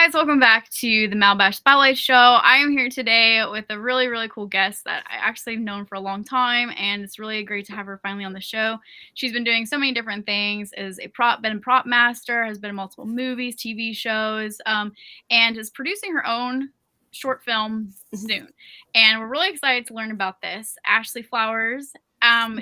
guys, welcome back to the Malbash Spotlight Show. I am here today with a really, really cool guest that I actually have known for a long time, and it's really great to have her finally on the show. She's been doing so many different things, been a prop master, has been in multiple movies, TV shows, and is producing her own short film soon. And we're really excited to learn about this. Ashley Flowers.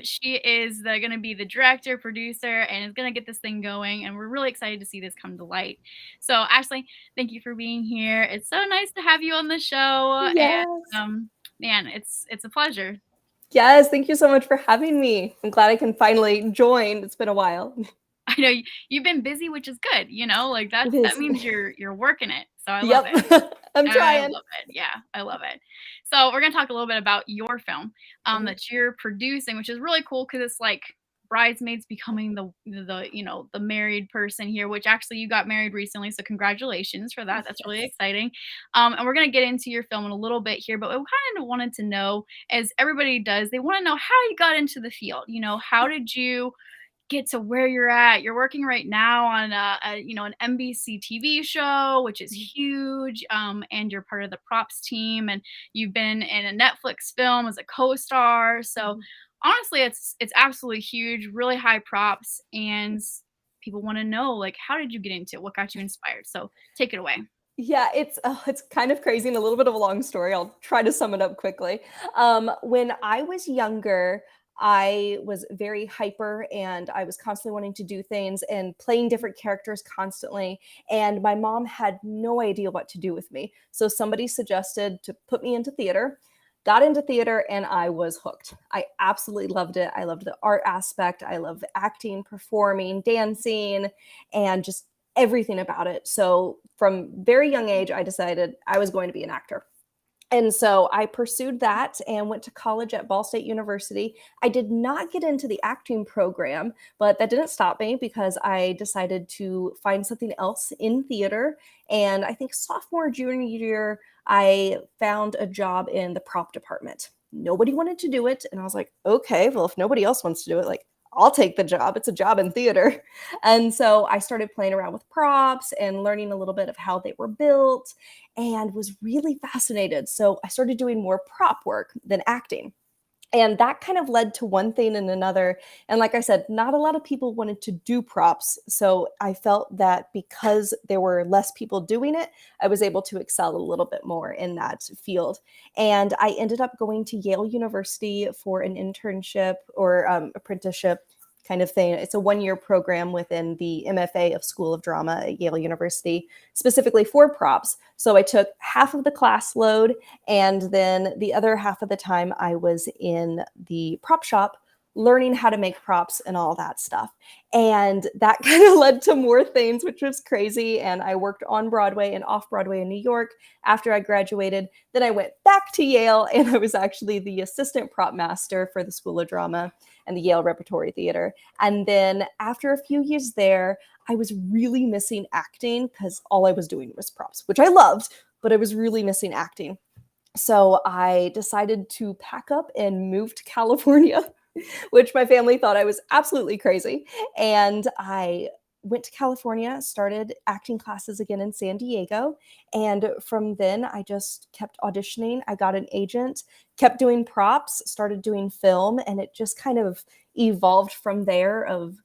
She is going to be the director, producer, and is going to get this thing going. And we're really excited to see this come to light. So, Ashley, thank you for being here. It's so nice to have you on the show. Yes. And man, it's a pleasure. Yes, thank you so much for having me. I'm glad I can finally join. It's been a while. I know you've been busy, which is good. Like that means you're working it. So I love it. I'm trying. I love it. Yeah, I love it. So we're gonna talk a little bit about your film that you're producing, which is really cool because it's like bridesmaids becoming the married person here, which actually you got married recently, so congratulations for that. That's really exciting. And we're gonna get into your film in a little bit here, but we kind of wanted to know, as everybody does, they want to know how you got into the field. How did you get to where you're at? You're working right now on an NBC TV show, which is huge, and you're part of the props team, and you've been in a Netflix film as a co-star. So honestly, it's absolutely huge, really high props, and people want to know, like, how did you get into it? What got you inspired? So take it away. Yeah, it's kind of crazy and a little bit of a long story. I'll try to sum it up quickly. When I was younger, I was very hyper and I was constantly wanting to do things and playing different characters constantly. And my mom had no idea what to do with me. So somebody suggested to put me into theater. Got into theater and I was hooked. I absolutely loved it. I loved the art aspect. I loved acting, performing, dancing, and just everything about it. So from very young age, I decided I was going to be an actor. And so I pursued that and went to college at Ball State University. I did not get into the acting program, but that didn't stop me because I decided to find something else in theater. And I think sophomore, junior year, I found a job in the prop department. Nobody wanted to do it. And I was like, okay, well, if nobody else wants to do it, like, I'll take the job. It's a job in theater. And so I started playing around with props and learning a little bit of how they were built and was really fascinated. So I started doing more prop work than acting. And that kind of led to one thing and another. And like I said, not a lot of people wanted to do props. So I felt that because there were less people doing it, I was able to excel a little bit more in that field. And I ended up going to Yale University for an internship or apprenticeship kind of thing. It's a one-year program within the MFA of School of Drama at Yale University, specifically for props. So I took half of the class load, and then the other half of the time I was in the prop shop learning how to make props and all that stuff. And that kind of led to more things, which was crazy. And I worked on Broadway and off Broadway in New York after I graduated. Then I went back to Yale, and I was actually the assistant prop master for the School of Drama and the Yale Repertory Theater. And then after a few years there, I was really missing acting because all I was doing was props, which I loved, but I was really missing acting. So I decided to pack up and move to California, which my family thought I was absolutely crazy. And I went to California, started acting classes again in San Diego. And from then I just kept auditioning. I got an agent, kept doing props, started doing film, and it just kind of evolved from there of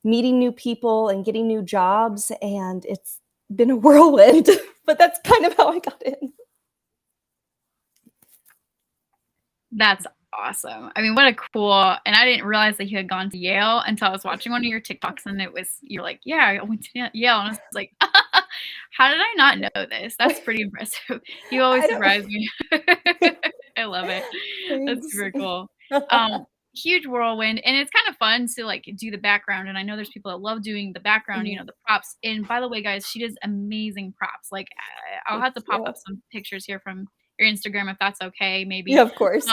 meeting new people and getting new jobs. And it's been a whirlwind, but that's kind of how I got in. That's awesome. I mean, what a cool, and I didn't realize that you had gone to Yale until I was watching one of your TikToks, and you're like, yeah, I went to Yale. And I was like, how did I not know this? That's pretty impressive. You always surprise me. I love it. That's super cool. Huge whirlwind, and it's kind of fun to like do the background. And I know there's people that love doing the background, the props. And by the way, guys, she does amazing props. Like I'll have to pop up some pictures here from your Instagram if that's okay, maybe. Yeah, of course.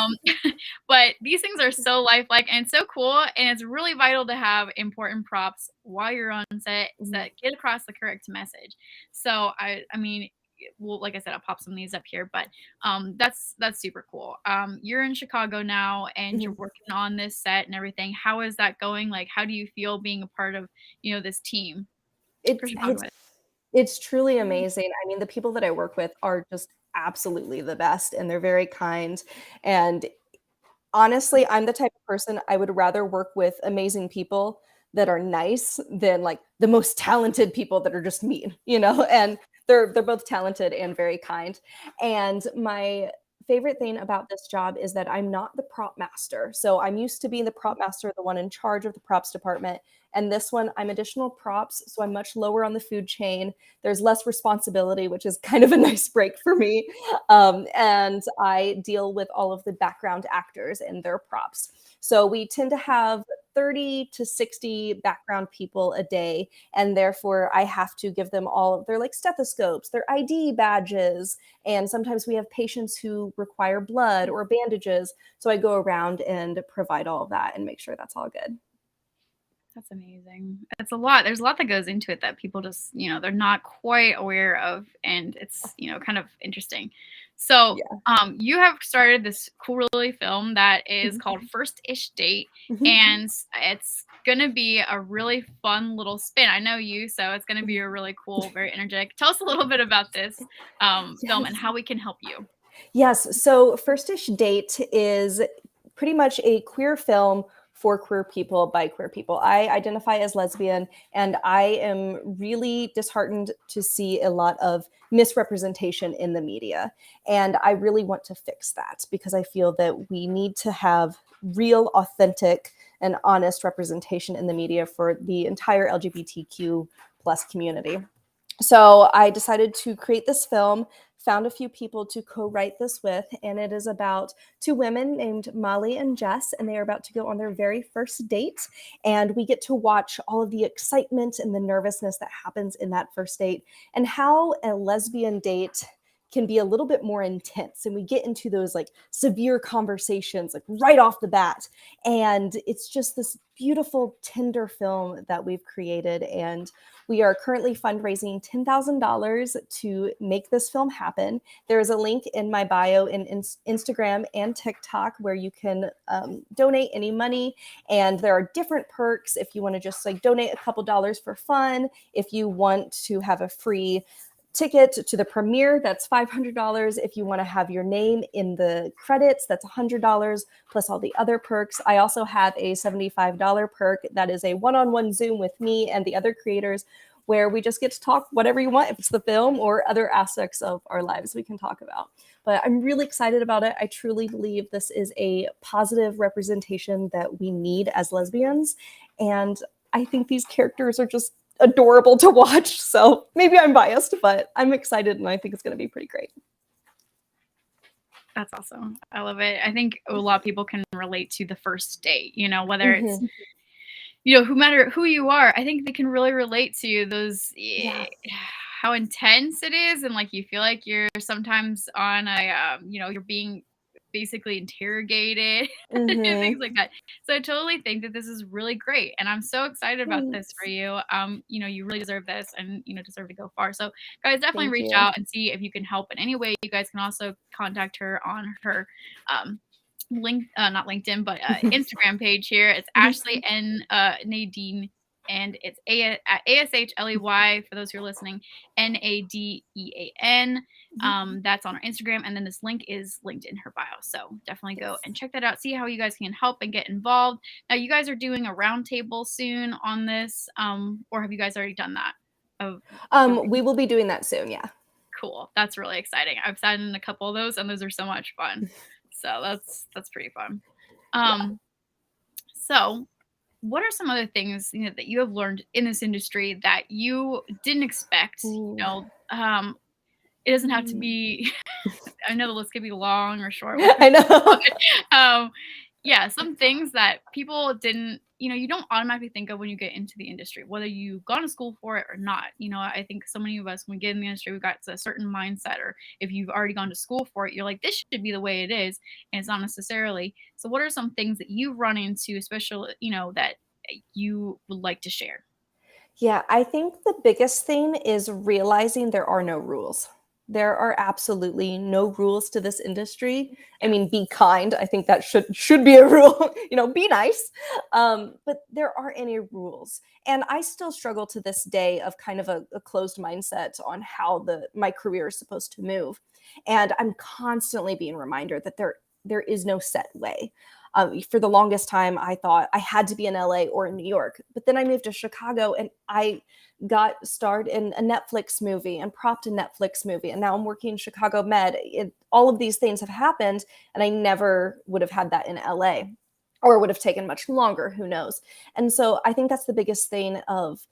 But these things are so lifelike and so cool, and it's really vital to have important props while you're on set that get across the correct message. So I mean, well, like I said, I'll pop some of these up here, but that's super cool. You're in Chicago now, and you're working on this set and everything. How is that going? Like, how do you feel being a part of this team? It's truly amazing. I mean, the people that I work with are just absolutely the best, and they're very kind. And honestly, I'm the type of person I would rather work with amazing people that are nice than like the most talented people that are just mean, you know? And they're both talented and very kind. And my favorite thing about this job is that I'm not the prop master. So I'm used to being the prop master, the one in charge of the props department. And this one, I'm additional props, so I'm much lower on the food chain. There's less responsibility, which is kind of a nice break for me. And I deal with all of the background actors and their props. So we tend to have 30 to 60 background people a day, and therefore I have to give them all of their like stethoscopes, their ID badges, and sometimes we have patients who require blood or bandages. So I go around and provide all of that and make sure that's all good. That's amazing. It's a lot. There's a lot that goes into it that people just, they're not quite aware of, and it's, kind of interesting. So, Yeah. you have started this cool really film that is called Mhm. First Ish Date, Mhm. and it's gonna be a really fun little spin. I know you, so it's gonna be Mhm. a really cool, very energetic. Tell us a little bit about this film and Yes. how we can help you. Yes. So First-ish Date is pretty much a queer film for queer people by queer people. I identify as lesbian, and I am really disheartened to see a lot of misrepresentation in the media. And I really want to fix that because I feel that we need to have real, authentic, and honest representation in the media for the entire LGBTQ plus community. So I decided to create this film, found a few people to co-write this with, and it is about two women named Molly and Jess, and they are about to go on their very first date. And we get to watch all of the excitement and the nervousness that happens in that first date, and how a lesbian date can be a little bit more intense. And we get into those like severe conversations, like right off the bat. And it's just this beautiful, tender film that we've created. And we are currently fundraising $10,000 to make this film happen. There is a link in my bio in Instagram and TikTok where you can donate any money. And there are different perks if you want to just like donate a couple dollars for fun. If you want to have a free ticket to the premiere, that's $500. If you want to have your name in the credits, that's $100 plus all the other perks. I also have a $75 perk that is a one-on-one Zoom with me and the other creators where we just get to talk whatever you want, if it's the film or other aspects of our lives we can talk about. But I'm really excited about it. I truly believe this is a positive representation that we need as lesbians. And I think these characters are just adorable to watch. So maybe I'm biased, but I'm excited and I think it's going to be pretty great. That's awesome. I love it. I think a lot of people can relate to the first date, whether it's Mm-hmm. who matter who you are, I think they can really relate to those Yeah. how intense it is, and like you feel like you're sometimes on a you're being basically interrogated and things Mm-hmm. like that. So I totally think that this is really great, and I'm so excited about this Thanks. for you. You really deserve this, and deserve to go far. So guys, definitely Thank reach you. out and see if you can help in any way. You guys can also contact her on her link not LinkedIn, but Instagram page here. It's Ashley and Nadine, and it's ASHLEY for those who are listening, NADEAN. That's on our Instagram, and then this link is linked in her bio. So definitely go Yes. and check that out. See how you guys can help and get involved. Now, you guys are doing a roundtable soon on this, or have you guys already done that? Of We will be doing that soon. Yeah. Cool. That's really exciting. I've sat in a couple of those, and those are so much fun. So that's pretty fun. Yeah. Um, so what are some other things that you have learned in this industry that you didn't expect? Ooh. It doesn't have to Mm. be. I know the list could be long or short, I know. but yeah, some things that people didn't, you don't automatically think of when you get into the industry, whether you've gone to school for it or not. I think so many of us, when we get in the industry, we've got a certain mindset, or if you've already gone to school for it, you're like, this should be the way it is, and it's not necessarily. So, what are some things that you've run into, especially, that you would like to share? Yeah, I think the biggest thing is realizing there are no rules. There are absolutely no rules to this industry. I Yes. mean, be kind. I think that should be a rule. Be nice. But there aren't any rules, and I still struggle to this day of kind of a closed mindset on how my career is supposed to move, and I'm constantly being reminded that there is no set way. For the longest time, I thought I had to be in LA or in New York, but then I moved to Chicago, and I got starred in a Netflix movie and propped a Netflix movie. And now I'm working in Chicago Med. All of these things have happened, and I never would have had that in LA, or it would have taken much longer. Who knows? And so I think that's the biggest thing of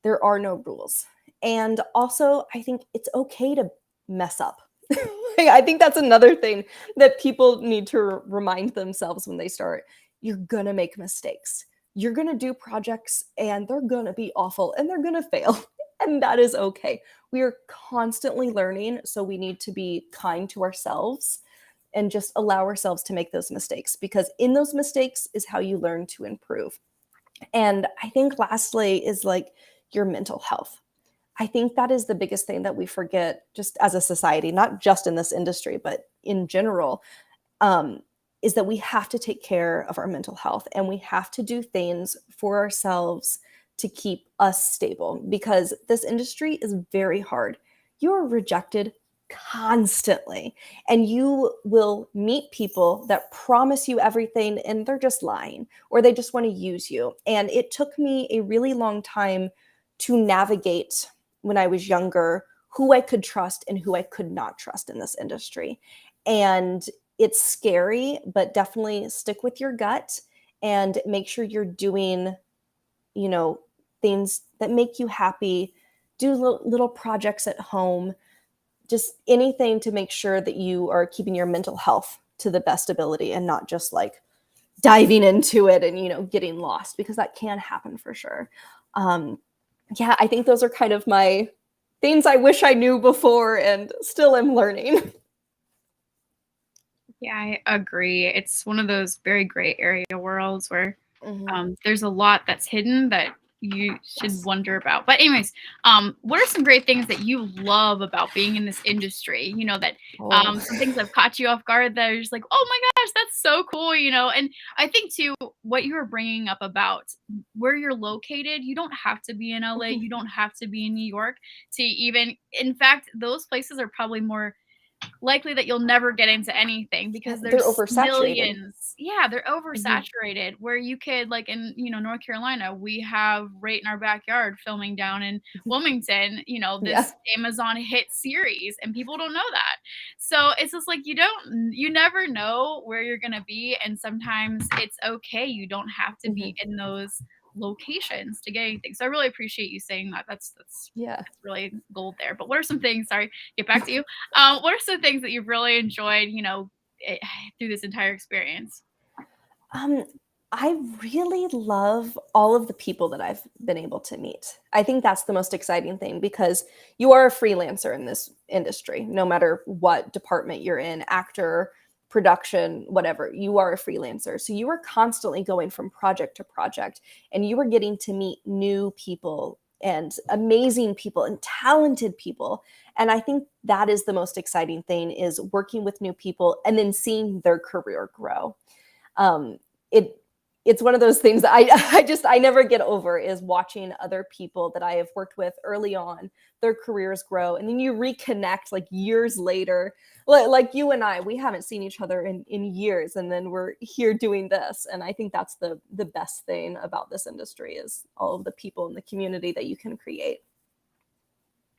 there are no rules. And also, I think it's okay to mess up. I think that's another thing that people need to remind themselves when they start. You're going to make mistakes. You're going to do projects and they're going to be awful and they're going to fail. And that is okay. We are constantly learning. So we need to be kind to ourselves and just allow ourselves to make those mistakes, because in those mistakes is how you learn to improve. And I think lastly is like your mental health. I think that is the biggest thing that we forget just as a society, not just in this industry, but in general, um, is that we have to take care of our mental health and we have to do things for ourselves to keep us stable, because this industry is very hard. You are rejected constantly, and you will meet people that promise you everything and they're just lying, or they just want to use you. And it took me a really long time to navigate, when I was younger, who I could trust and who I could not trust in this industry. And it's scary, but definitely stick with your gut and make sure you're doing, you know, things that make you happy. Do little projects at home, just anything to make sure that you are keeping your mental health to the best ability and not just like diving into it and, getting lost, because that can happen for sure. Yeah, I think those are kind of my things I wish I knew before and still am learning. Yeah, I agree. It's one of those very gray area worlds where Mhm. there's a lot that's hidden that you should Yes. wonder about. But anyways, what are some great things that you love about being in this industry? That Oh. some things that have caught you off guard that are just like, oh my gosh, that's so cool. And I think too, what you were bringing up about where you're located, you don't have to be in LA, Mhm. you don't have to be in New York to even. In fact, those places are probably more likely that you'll never get into anything Yeah, because they're there's oversaturated. millions. Yeah, they're Mhm. oversaturated where you could, like, in, North Carolina, we have right in our backyard filming down in Wilmington, Yeah. this Amazon hit series, and people don't know that. So it's just like you never know where you're gonna be, and sometimes it's okay. You don't have to be Mhm. in those locations to get anything. So I really appreciate you saying that. Yeah. That's really gold there. But what are some things, sorry, get back to you. What are some things that you've really enjoyed, eh, through this entire experience? Um, I really love all of the people that I've been able to meet. I think that's the most exciting thing, because you are a freelancer in this industry, no matter what department you're in, actor, production, whatever, you are a freelancer. So you are constantly going from project to project, and you are getting to meet new people and amazing people and talented people. And I think that is the most exciting thing, is working with new people and then seeing their career grow. um, it it's one of those things that I never get over, is watching other people that I have worked with early on, their careers grow, and then you reconnect like years later. Like you and I, we haven't seen each other in years, and then we're here doing this. And I think that's the best thing about this industry, is all of the people in the community that you can create.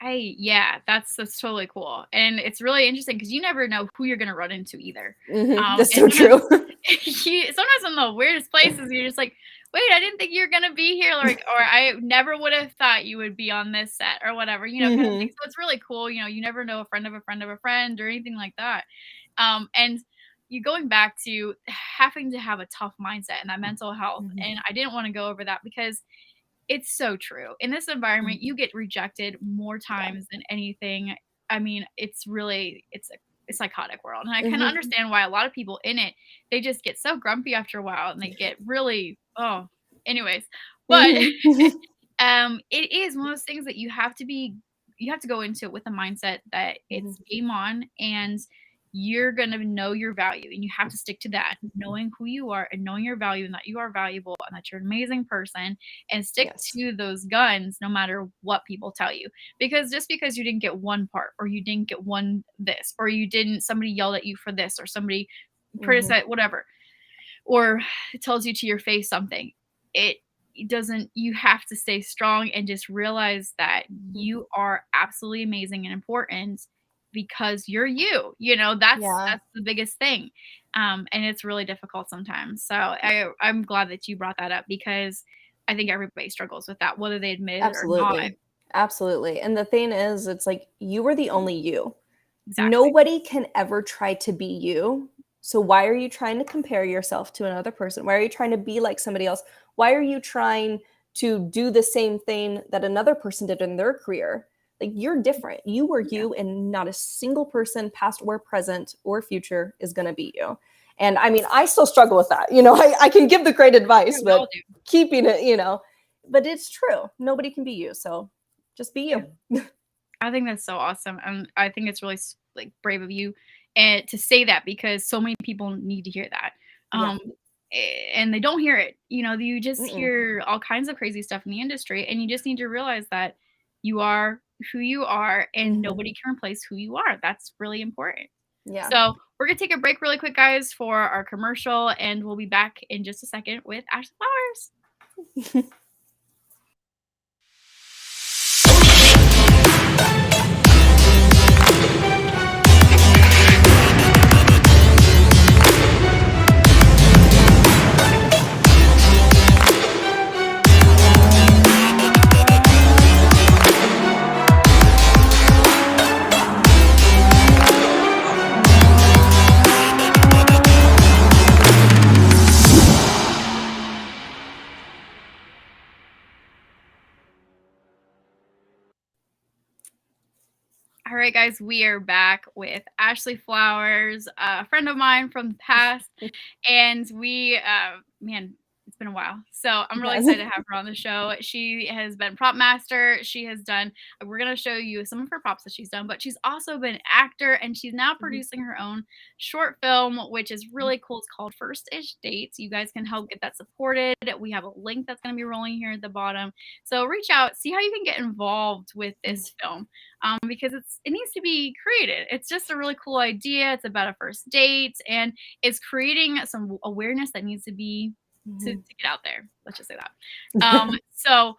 Yeah, that's totally cool, and it's really interesting because you never know who you're gonna run into either. That's And so sometimes true. sometimes in the weirdest places, you're just like, "Wait, I didn't think you were gonna be here," like, or "I never would have thought you would be on this set," or whatever, kind of thing. Hmm. So it's really cool, you never know a friend of a friend of a friend or anything like that. And you going back to having to have a tough mindset and that mental health, Hmm. and I didn't wanna go over that because it's so true. In this environment, you get rejected more Yeah. times than anything. I mean, it's a psychotic world, and I can Hmm. understand why a lot of people in it, they just get so grumpy after a while, and they get really, anyways. But Hmm. it is one of those things that you have to be you have to go into it with a mindset that Mhm. it's game on, and you're going to know your value, and you have to stick to that, knowing who you are and knowing your value and that you are valuable and that you're an amazing person, and stick Yes. to those guns no matter what people tell you. Because just because you didn't get one part, or you didn't get one this, or you didn't, somebody yelled at you for this, or somebody Mhm. criticized whatever, or tells you to your face something, it doesn't, you have to stay strong and just realize that Mhm. you are absolutely amazing and important because you're you. You know, Yeah, that's the biggest thing. And it's really difficult sometimes. So I'm glad that you brought that up, because I think everybody struggles with that, whether they admit it or not. absolutely. Absolutely. And the thing is, it's like you were the only you. Exactly. Nobody can ever try to be you. So why are you trying to compare yourself to another person? Why are you trying to be like somebody else? Why are you trying to do the same thing that another person did in their career? Like you're different. You were Yeah, you, and not a single person, past or present or future, is going to be you. And I mean, I still struggle with that. I can give the great yeah, advice, we all but do. keeping it, but it's true. Nobody can be you. So just be Yeah. you. I think that's so awesome, and I think it's really like brave of you, and to say that, because so many people need to hear that, Yeah. um, and they don't hear it. You know, you just Mm-mm. hear all kinds of crazy stuff in the industry, and you just need to realize that you are who you are, and Mhm. nobody can replace who you are. That's really important. Yeah. So we're gonna take a break really quick, guys, for our commercial, and we'll be back in just a second with Ashley Flowers. All right, guys, we are back with Ashley Flowers, a friend of mine from the past, and man, it's been a while. So I'm really Yes. excited to have her on the show. She has been prop master. She has done. We're gonna show you some of her props that she's done, but she's also been an actor, and she's now Mhm. producing her own short film, which is really cool. It's called First Ish Dates. You guys can help get that supported. We have a link that's gonna be rolling here at the bottom. So reach out, see how you can get involved with Mhm. this film, because it needs to be created. It's just a really cool idea. It's about a first date, and it's creating some awareness that needs to be to Mhm. get out there. Let's just say that. So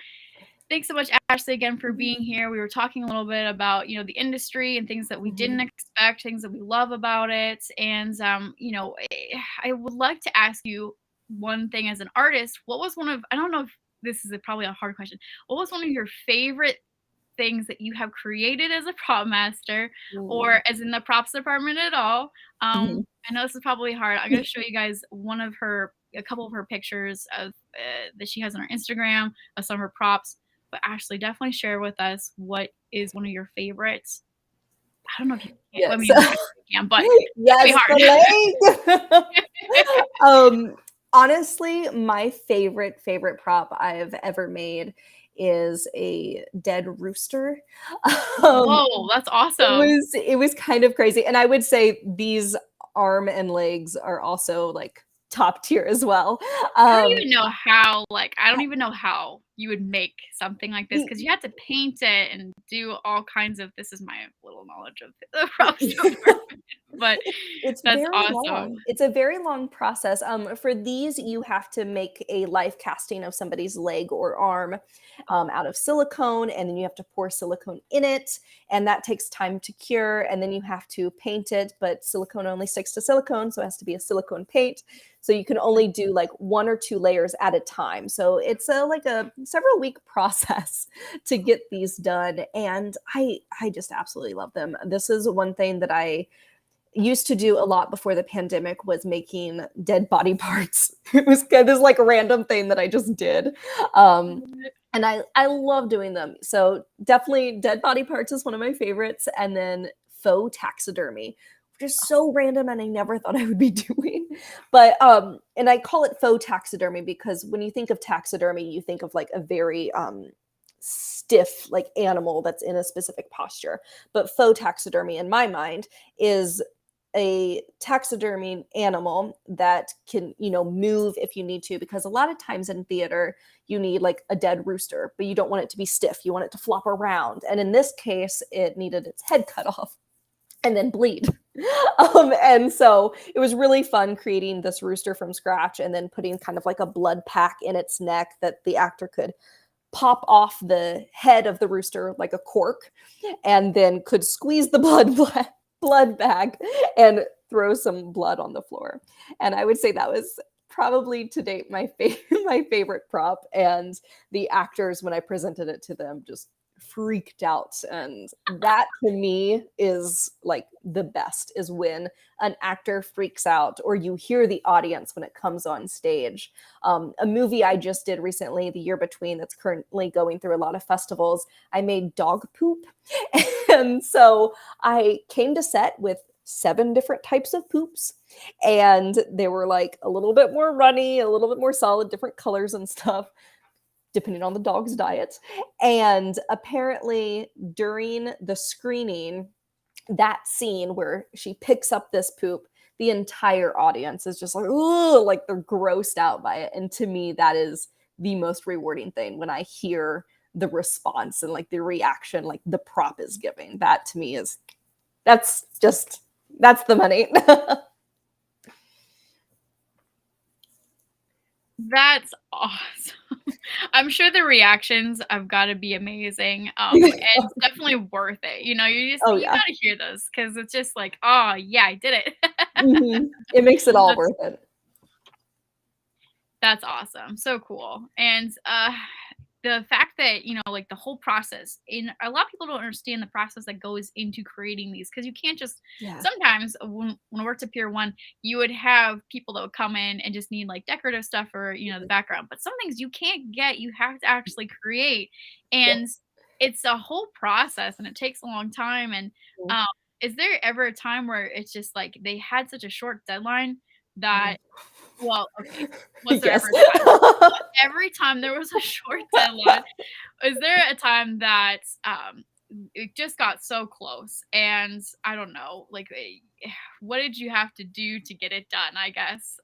thanks so much, Ashley, again for being here. We were talking a little bit about the industry and things that we didn't Mhm. expect, things that we love about it, and I would like to ask you one thing as an artist. What was one of I don't know if this is probably a hard question. What was one of your favorite things that you have created as a prop master, Ooh. or as in the props department at all? Mhm. I know this is probably hard. I'm gonna show you guys a couple of her pictures of that she has on her Instagram of some of her props. But Ashley, definitely share with us what is one of your favorites. I don't know if you can. Well, I Yes. mean, I'm sure you can, but it's gonna Yes, be the leg. hard. Honestly, my favorite prop I've ever made is a dead rooster. Um, Whoa, that's it awesome. was it was kind of crazy, and I would say these arm and legs are also, like, top tier as well. I don't Um, even know how, like, I don't even know how you would make something like this, because you had to paint it and do all kinds of this is my little knowledge of the props department, but It's that's very awesome. long. It's a very long process. For these, you have to make a life casting of somebody's leg or arm out of silicone, and then you have to pour silicone in it, and that takes time to cure. And then you have to paint it, but silicone only sticks to silicone, so it has to be a silicone paint. So you can only do like one or two layers at a time. So it's like a several week process to get these done, and I just absolutely love them. This is one thing that I used to do a lot before the pandemic, was making dead body parts. It was kind of this like random thing that I just did. Um, and I love doing them. So definitely dead body parts is one of my favorites. And then faux taxidermy, which is so random and I never thought I would be doing. But and I call it faux taxidermy because when you think of taxidermy, you think of like a very stiff like animal that's in a specific posture. But faux taxidermy in my mind is a taxidermy animal that can, move if you need to, because a lot of times in theater you need like a dead rooster, but you don't want it to be stiff, you want it to flop around, and in this case it needed its head cut off and then bleed. And so it was really fun creating this rooster from scratch and then putting kind of like a blood pack in its neck that the actor could pop off the head of the rooster like a cork, and then could squeeze the blood bag and throw some blood on the floor. And I would say that was probably to date my my favorite prop. And the actors, when I presented it to them, just freaked out. And that to me is like the best, is when an actor freaks out or you hear the audience when it comes on stage. A movie I just did recently, The Year Between, that's currently going through a lot of festivals, I made dog poop. And so I came to set with 7 different types of poops, and they were like a little bit more runny, a little bit more solid, different colors and stuff, depending on the dog's diet. And apparently during the screening, that scene where she picks up this poop, the entire audience is just like, oh, like they're grossed out by it. And to me, that is the most rewarding thing, when I hear the response and like the reaction, like the prop is giving. That to me is, that's the money. That's awesome. I'm sure the reactions have got to be amazing. It's definitely worth it. Oh You yeah. got to hear this because it's just like, oh yeah, I did it. It makes it all That's worth it. That's awesome. So cool. And the fact that, like the whole process, in a lot of people don't understand the process that goes into creating these, because you can't just, Yeah. sometimes when I worked at Pier 1, you would have people that would come in and just need like decorative stuff or, the background. But some things you can't get, you have to actually create. Yeah. And it's a whole process and it takes a long time. And Mhm. um, is there ever a time where it's just like they had such a short deadline Mhm. that, well, okay, was there Yes. ever a time? Every time there was a short deadline, is there a time that, it just got so close and I don't know, like, what did you have to do to get it done, I guess?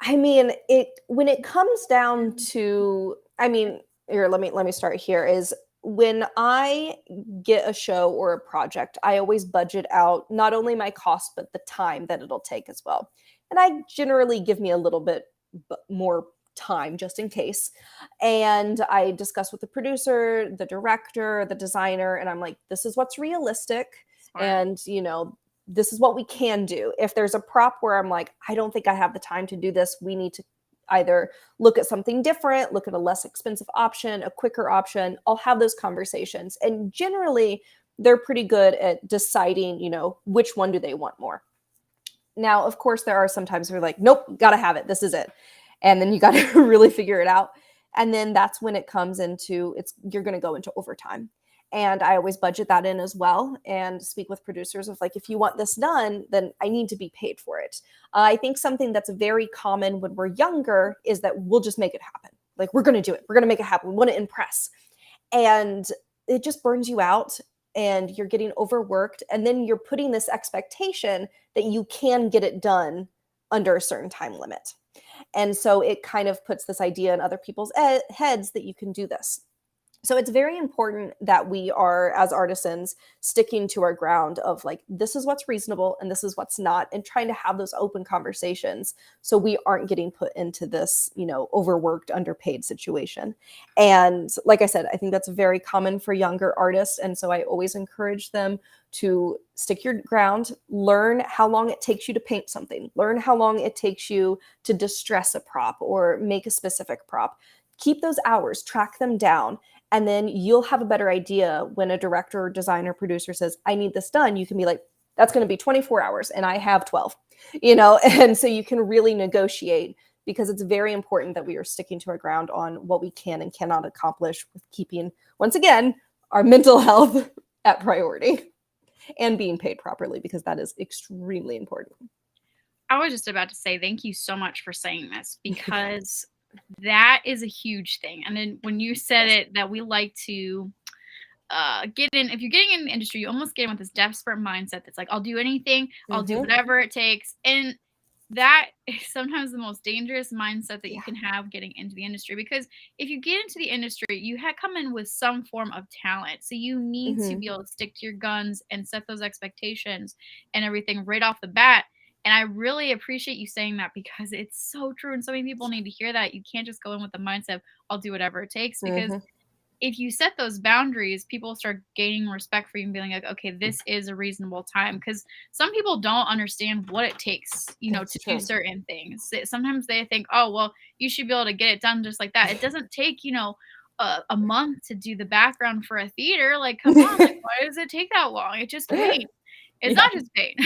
I mean, it when it comes down to, I mean, here, let me start here, is when I get a show or a project, I always budget out not only my cost but the time that it'll take as well. And I generally give me a little bit more time just in case. And I discuss with the producer, the director, the designer, and I'm like, this is what's realistic. Smart. And, this is what we can do. If there's a prop where I'm like, I don't think I have the time to do this, we need to either look at something different, look at a less expensive option, a quicker option. I'll have those conversations. And generally, they're pretty good at deciding, which one do they want more. Now, of course, there are some times where like, nope, gotta have it. This is it. And then you got to really figure it out. And then that's when it comes into, you're going to go into overtime. And I always budget that in as well and speak with producers of like, if you want this done, then I need to be paid for it. I think something that's very common when we're younger is that we'll just make it happen. Like, we're going to do it. We're going to make it happen. We want to impress. And it just burns you out and you're getting overworked. And then you're putting this expectation that you can get it done under a certain time limit. And so it kind of puts this idea in other people's heads that you can do this. So it's very important that we are, as artisans, sticking to our ground of like, this is what's reasonable and this is what's not, and trying to have those open conversations so we aren't getting put into this, overworked, underpaid situation. And like I said, I think that's very common for younger artists. And so I always encourage them to stick your ground, learn how long it takes you to paint something, learn how long it takes you to distress a prop or make a specific prop. Keep those hours, track them down, and then you'll have a better idea when a director, designer, producer says, I need this done. You can be like, that's going to be 24 hours and I have 12, and so you can really negotiate, because it's very important that we are sticking to our ground on what we can and cannot accomplish, with keeping, once again, our mental health at priority and being paid properly, because that is extremely important. I was just about to say thank you so much for saying this because that is a huge thing. And then when you said it, that we like to get in, if you're getting in the industry, you almost get in with this desperate mindset that's like, I'll do anything, I'll do Mhm. whatever it takes. And that is sometimes the most dangerous mindset that you Yeah. can have getting into the industry, because if you get into the industry, you come in with some form of talent, so you need to Mhm. be able to stick to your guns and set those expectations and everything right off the bat. And I really appreciate you saying that, because it's so true, and so many people need to hear that. You can't just go in with the mindset of, I'll do whatever it takes, because Mhm. if you set those boundaries, people start gaining respect for you and being like, okay, this is a reasonable time. Because some people don't understand what it takes, It's to do true. certain things. Sometimes they think, oh, well, you should be able to get it done just like that. It doesn't take, a month to do the background for a theater. Like, come on, like, why does it take that long? It's just paint. It's Yeah, not just paint.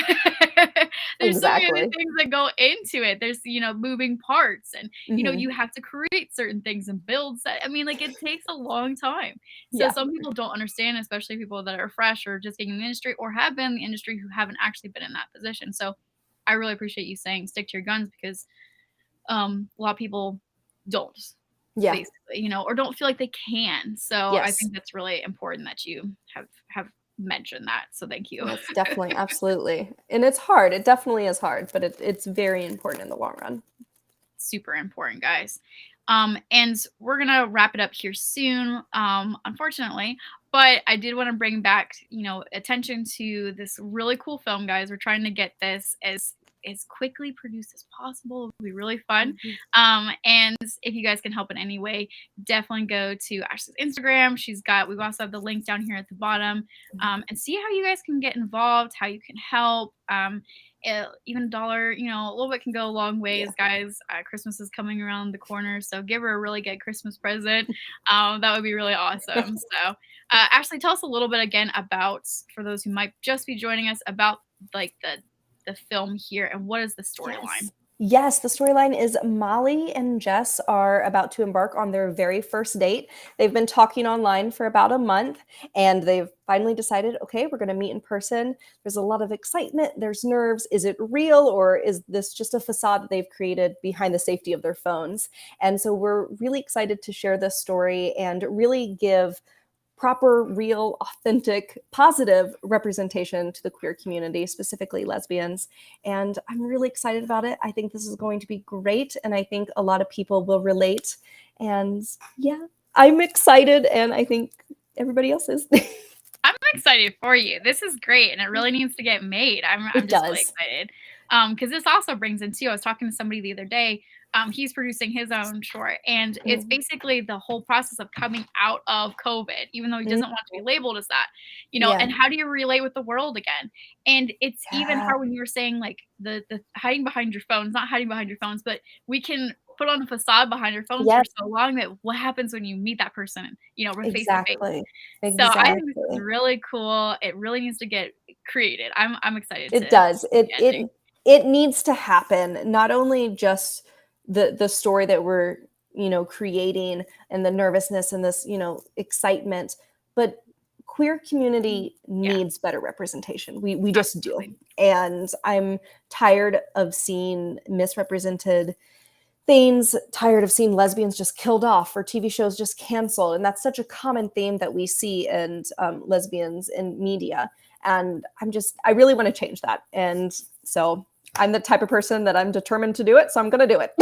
There's so many other exactly. things that go into it. There's, moving parts, and Mhm. you have to create certain things and build set. I mean, like, it takes a long time. So Yeah. some people don't understand, especially people that are fresh or just getting in the industry or have been in the industry who haven't actually been in that position. So I really appreciate you saying stick to your guns, because a lot of people don't, Yeah. basically, or don't feel like they can. So I Yes. think that's really important that you have mentioned that. So thank you. Yes, definitely, absolutely. And it's hard. It definitely is hard, but it's very important in the long run. Super important, guys. And we're gonna wrap it up here soon, unfortunately. But I did want to bring back, attention to this really cool film, guys. We're trying to get this as quickly produced as possible. It'll be really fun. Mhm. And if you guys can help in any way, definitely go to Ashley's Instagram. We also have the link down here at the bottom, and see how you guys can get involved, how you can help. Even $1, a little bit can go a long Yeah. ways, guys. Christmas is coming around the corner, so give her a really good Christmas present. That would be really awesome. So, Ashley, tell us a little bit again about, for those who might just be joining us, about like the film here, and what is the storyline? Yes. Yes, the storyline is Molly and Jess are about to embark on their very first date. They've been talking online for about a month, and they've finally decided, okay, we're going to meet in person. There's a lot of excitement, there's nerves. Is it real, or is this just a facade that they've created behind the safety of their phones? And so we're really excited to share this story and really give proper, real, authentic, positive representation to the queer community, specifically lesbians. And I'm really excited about it. I think this is going to be great. And I think a lot of people will relate. And yeah, I'm excited. And I think everybody else is. I'm excited for you. This is great, and it really needs to get made. I'm It just really does. excited. Because this also brings in too. I was talking to somebody the other day. He's producing his own short, and it's Mhm. basically the whole process of coming out of COVID, even though he Mhm. doesn't want to be labeled as that. Yeah. And how do you relate with the world again? And it's even Yeah. hard when you were saying like the hiding behind your phones, not hiding behind your phones, but we can put on a facade behind your phones for Yes, so long that what happens when you meet that person, face to face? exactly. So I think this is Exactly. really cool. It really needs to get created. I'm excited It to does. see It the ending. it it needs to happen. Not only just the story that we're, creating and the nervousness and this, excitement, but queer community Yeah, needs better representation. We just do. absolutely. And I'm tired of seeing misrepresented things, tired of seeing lesbians just killed off or TV shows just canceled. And that's such a common theme that we see in lesbians in media. And I really want to change that. And so I'm the type of person that I'm determined to do it. So I'm going to do it.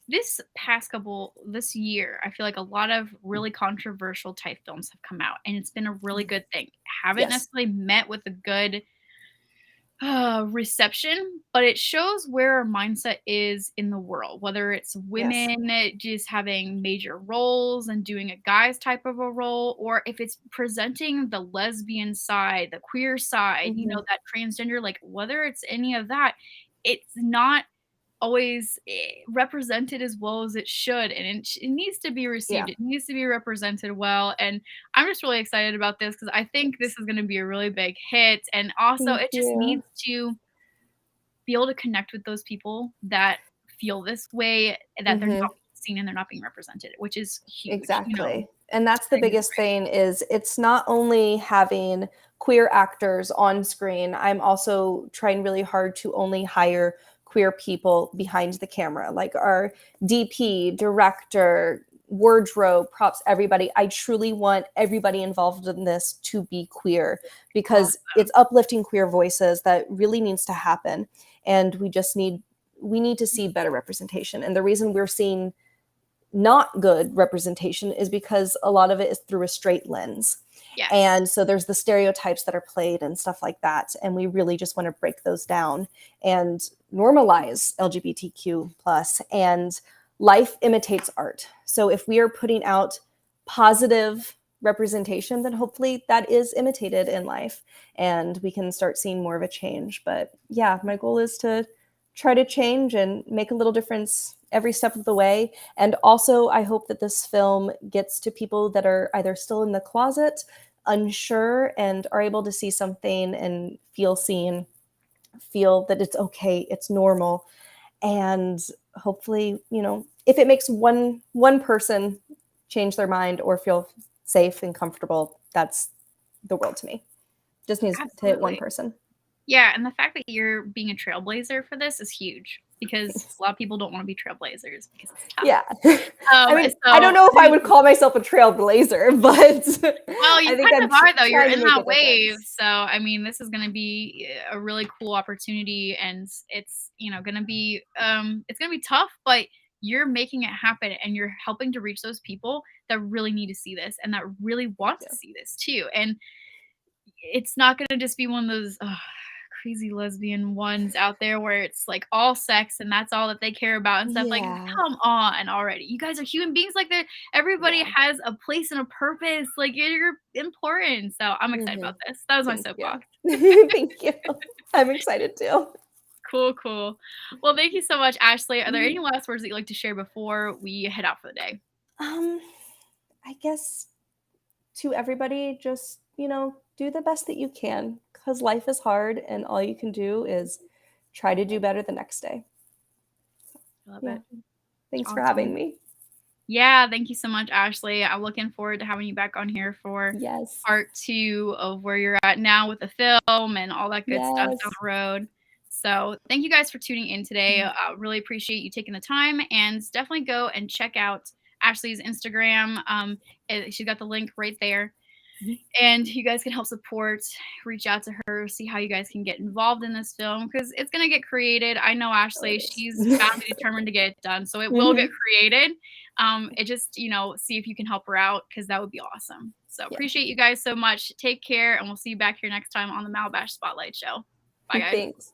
This year, I feel like a lot of really controversial type films have come out, and it's been a really good thing. Haven't Yes. necessarily met with a good reception, but it shows where our mindset is in the world, whether it's Yes. women just having major roles and doing a guy's type of a role, or if it's presenting the lesbian side, the queer side, Mhm. that transgender, like whether it's any of that, it's not always represented as well as it should, and it needs to be Yeah. received, it needs to be represented well. And I'm just really excited about this, because I think this is going to be a really big hit, and also Thank it just you. needs to be able to connect with those people that feel this way, that they're not Mhm. being seen and they're not being represented, which is huge, Exactly. And that's the I think it's biggest thing is it's not only having queer actors on screen. I'm also trying really hard to only hire queer people behind the camera, like our DP, director, wardrobe, props, everybody. I truly want everybody involved in this to be queer, because it's uplifting queer voices that really needs to happen. And we need to see better representation. And the reason we're seeing not good representation is because a lot of it is through a straight lens. Yes. And so there's the stereotypes that are played and stuff like that. And we really just want to break those down and normalize LGBTQ plus. And life imitates art. So if we are putting out positive representation, then hopefully that is imitated in life and we can start seeing more of a change. But yeah, my goal is to try to change and make a little difference every step of the way. And also, I hope that this film gets to people that are either still in the closet, unsure, and are able to see something and feel seen, feel that it's okay, it's normal. And hopefully, you know, if it makes one person change their mind or feel safe and comfortable, that's the world to me. Just needs to hit one person. Yeah, and the fact that you're being a trailblazer for this is huge, because a lot of people don't want to be trailblazers because it's tough. Yeah. I mean, I don't know if I would call myself a trailblazer, but well, you kind of are, though. You're in that wave. So, I mean, this is going to be a really cool opportunity, and it's, you know, going to be it's going to be tough, but you're making it happen, and you're helping to reach those people that really need to see this and that really want to see this too. And it's not going to just be one of those crazy lesbian ones out there where it's like all sex and that's all that they care about and stuff. Like, come on already. You guys are human beings. Like, everybody has a place and a purpose. Like, you're important. So I'm excited about this. That was my soapbox. Thank you. I'm excited too. Cool. Well, thank you so much, Ashley. Are there any last words that you'd like to share before we head out for the day? I guess to everybody, just, you know, do the best that you can, because life is hard and all you can do is try to do better the next day. Love it. Thanks for having me. Yeah, thank you so much, Ashley. I'm looking forward to having you back on here for part 2 of where you're at now with the film and all that good stuff down the road. So thank you guys for tuning in today. I really appreciate you taking the time, and definitely go and check out Ashley's Instagram. She's got the link right there. And you guys can help support, reach out to her, see how you guys can get involved in this film, because it's going to get created. I know Ashley, she's bound to be determined to get it done, so it will get created. It just, you know, see if you can help her out, because that would be awesome. So appreciate you guys so much. Take care, and we'll see you back here next time on the Malabash Spotlight Show. Bye, guys. Thanks.